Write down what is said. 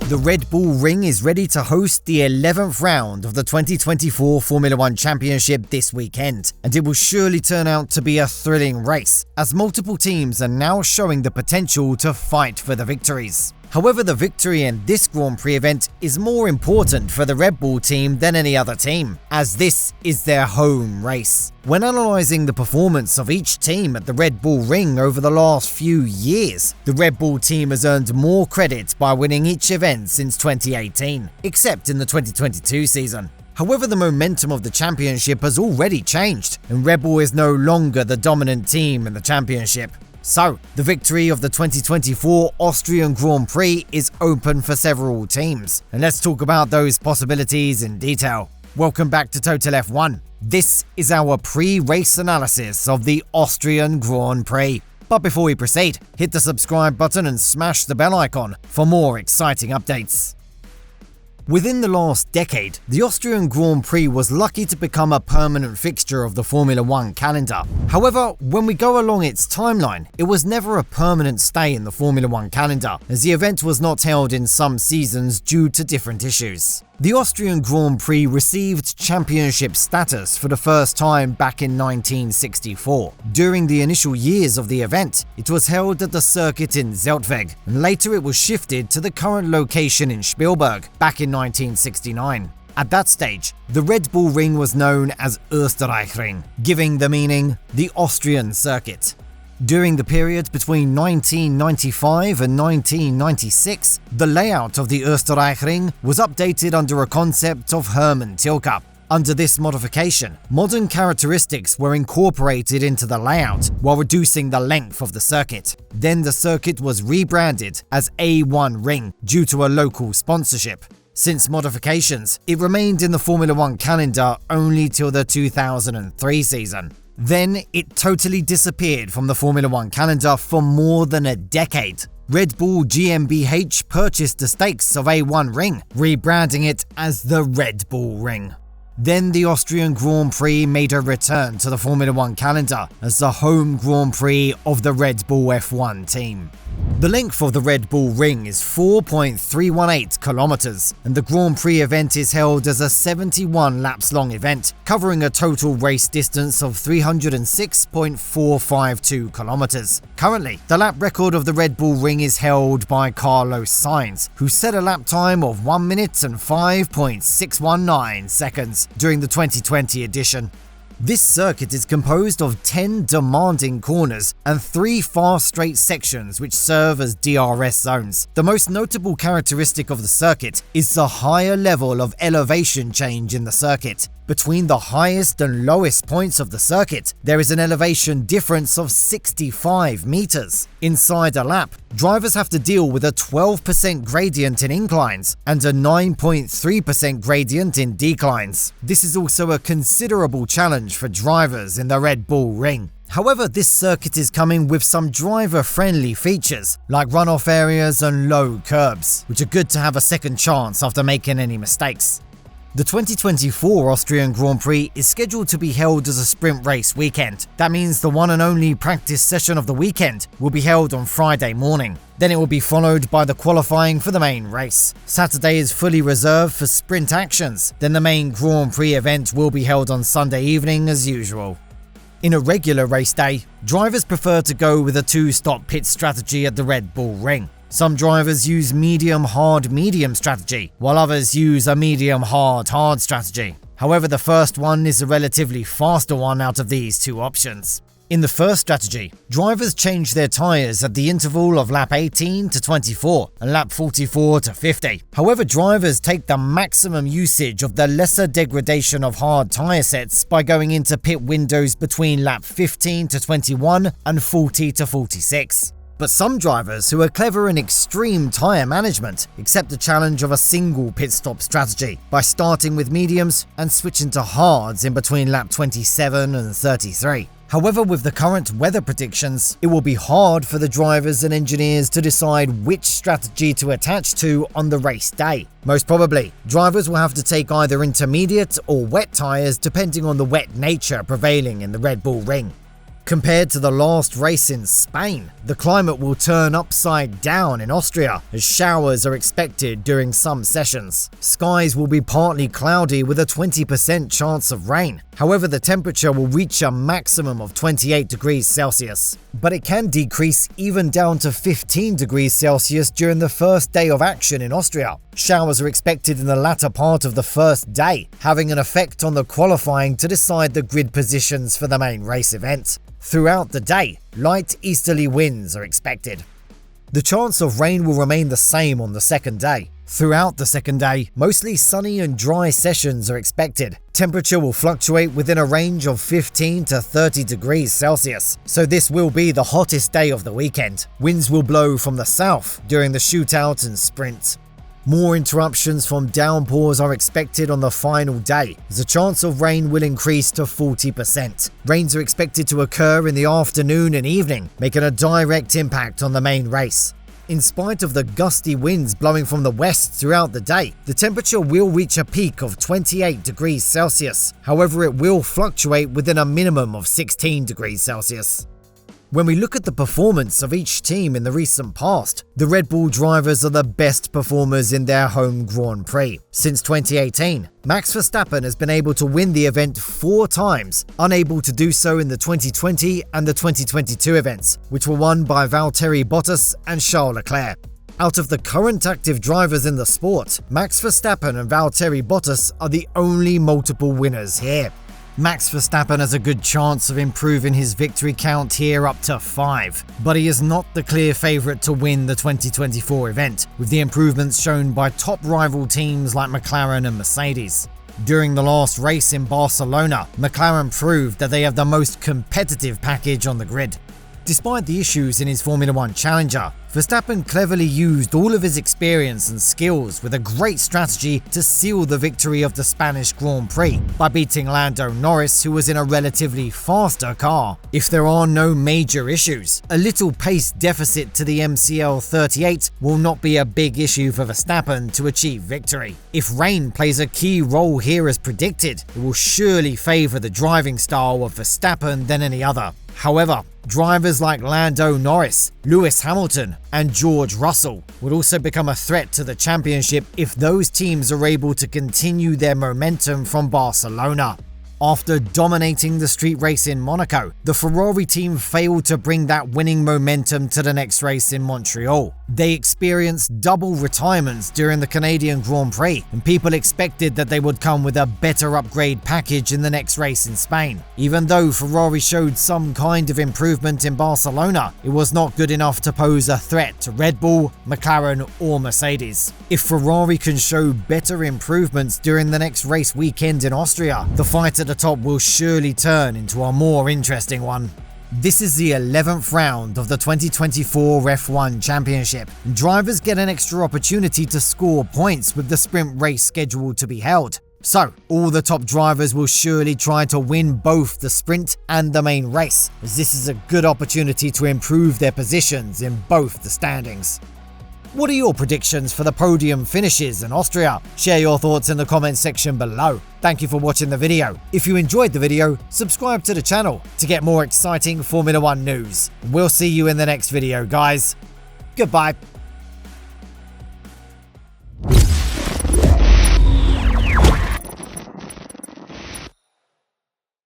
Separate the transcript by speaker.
Speaker 1: The Red Bull Ring is ready to host the 11th round of the 2024 Formula 1 Championship this weekend, and it will surely turn out to be a thrilling race, as multiple teams are now showing the potential to fight for the victories. However, the victory in this Grand Prix event is more important for the Red Bull team than any other team, as this is their home race. When analysing the performance of each team at the Red Bull Ring over the last few years, the Red Bull team has earned more credit by winning each event since 2018, except in the 2022 season. However, the momentum of the championship has already changed, and Red Bull is no longer the dominant team in the championship. So, the victory of the 2024 Austrian Grand Prix is open for several teams, and let's talk about those possibilities in detail. Welcome back to Total F1. This is our pre-race analysis of the Austrian Grand Prix. But before we proceed, hit the subscribe button and smash the bell icon for more exciting updates. Within the last decade, the Austrian Grand Prix was lucky to become a permanent fixture of the Formula 1 calendar. However, when we go along its timeline, it was never a permanent stay in the Formula 1 calendar, as the event was not held in some seasons due to different issues. The Austrian Grand Prix received championship status for the first time back in 1964. During the initial years of the event, it was held at the circuit in Zeltweg, and later it was shifted to the current location in Spielberg back in 1969. At that stage, the Red Bull Ring was known as Österreichring, giving the meaning the Austrian circuit. During the period between 1995 and 1996, the layout of the Österreichring was updated under a concept of Hermann Tilke. Under this modification, modern characteristics were incorporated into the layout while reducing the length of the circuit. Then the circuit was rebranded as A1 Ring due to a local sponsorship. Since modifications, it remained in the Formula 1 calendar only till the 2003 season. Then it totally disappeared from the Formula 1 calendar for more than a decade. Red Bull GmbH purchased the stakes of A1 Ring, rebranding it as the Red Bull Ring. Then the Austrian Grand Prix made a return to the Formula 1 calendar as the home Grand Prix of the Red Bull F1 team. The length of the Red Bull Ring is 4.318 kilometers, and the Grand Prix event is held as a 71 laps long event, covering a total race distance of 306.452 kilometers. Currently, the lap record of the Red Bull Ring is held by Carlos Sainz, who set a lap time of 1 minute and 5.619 seconds during the 2020 edition. This circuit is composed of 10 demanding corners and 3 fast straight sections which serve as DRS zones. The most notable characteristic of the circuit is the higher level of elevation change in the circuit. Between the highest and lowest points of the circuit, there is an elevation difference of 65 meters. Inside a lap, drivers have to deal with a 12% gradient in inclines and a 9.3% gradient in declines. This is also a considerable challenge for drivers in the Red Bull Ring. However, this circuit is coming with some driver-friendly features, like runoff areas and low curbs, which are good to have a second chance after making any mistakes. The 2024 Austrian Grand Prix is scheduled to be held as a sprint race weekend. That means the one and only practice session of the weekend will be held on Friday morning. Then it will be followed by the qualifying for the main race. Saturday is fully reserved for sprint actions. Then the main Grand Prix event will be held on Sunday evening as usual. In a regular race day, drivers prefer to go with a 2-stop pit strategy at the Red Bull Ring. Some drivers use medium-hard-medium strategy, while others use a medium-hard-hard strategy. However, the first one is a relatively faster one out of these two options. In the first strategy, drivers change their tyres at the interval of lap 18 to 24 and lap 44 to 50. However, drivers take the maximum usage of the lesser degradation of hard tyre sets by going into pit windows between lap 15 to 21 and 40 to 46. But some drivers who are clever in extreme tyre management accept the challenge of a single pit stop strategy by starting with mediums and switching to hards in between lap 27 and 33. However, with the current weather predictions, it will be hard for the drivers and engineers to decide which strategy to attach to on the race day. Most probably, drivers will have to take either intermediate or wet tyres depending on the wet nature prevailing in the Red Bull Ring. Compared to the last race in Spain, the climate will turn upside down in Austria as showers are expected during some sessions. Skies will be partly cloudy with a 20% chance of rain. However, the temperature will reach a maximum of 28 degrees Celsius, but it can decrease even down to 15 degrees Celsius during the first day of action in Austria. Showers are expected in the latter part of the first day, having an effect on the qualifying to decide the grid positions for the main race event. Throughout the day, light easterly winds are expected. The chance of rain will remain the same on the second day. Throughout the second day, mostly sunny and dry sessions are expected. Temperature will fluctuate within a range of 15 to 30 degrees Celsius, so this will be the hottest day of the weekend. Winds will blow from the south during the shootout and sprint. More interruptions from downpours are expected on the final day, as the chance of rain will increase to 40%. Rains are expected to occur in the afternoon and evening, making a direct impact on the main race. In spite of the gusty winds blowing from the west throughout the day, the temperature will reach a peak of 28 degrees Celsius. However, it will fluctuate within a minimum of 16 degrees Celsius. When we look at the performance of each team in the recent past, the Red Bull drivers are the best performers in their home Grand Prix. Since 2018, Max Verstappen has been able to win the event 4 times, unable to do so in the 2020 and the 2022 events, which were won by Valtteri Bottas and Charles Leclerc. Out of the current active drivers in the sport, Max Verstappen and Valtteri Bottas are the only multiple winners here. Max Verstappen has a good chance of improving his victory count here up to 5, but he is not the clear favourite to win the 2024 event, with the improvements shown by top rival teams like McLaren and Mercedes. During the last race in Barcelona, McLaren proved that they have the most competitive package on the grid. Despite the issues in his Formula 1 Challenger, Verstappen cleverly used all of his experience and skills with a great strategy to seal the victory of the Spanish Grand Prix by beating Lando Norris, who was in a relatively faster car. If there are no major issues, a little pace deficit to the MCL 38 will not be a big issue for Verstappen to achieve victory. If rain plays a key role here as predicted, it will surely favour the driving style of Verstappen than any other. However, drivers like Lando Norris, Lewis Hamilton, and George Russell would also become a threat to the championship if those teams are able to continue their momentum from Barcelona. After dominating the street race in Monaco, the Ferrari team failed to bring that winning momentum to the next race in Montreal. They experienced double retirements during the Canadian Grand Prix, and people expected that they would come with a better upgrade package in the next race in Spain. Even though Ferrari showed some kind of improvement in Barcelona, it was not good enough to pose a threat to Red Bull, McLaren, or Mercedes. If Ferrari can show better improvements during the next race weekend in Austria, the fight at the top will surely turn into a more interesting one. This is the 11th round of the 2024 F1 Championship. Drivers get an extra opportunity to score points with the sprint race scheduled to be held. So, all the top drivers will surely try to win both the sprint and the main race, as this is a good opportunity to improve their positions in both the standings. What are your predictions for the podium finishes in Austria? Share your thoughts in the comments section below. Thank you for watching the video. If you enjoyed the video, subscribe to the channel to get more exciting Formula 1 news. We'll see you in the next video, guys. Goodbye.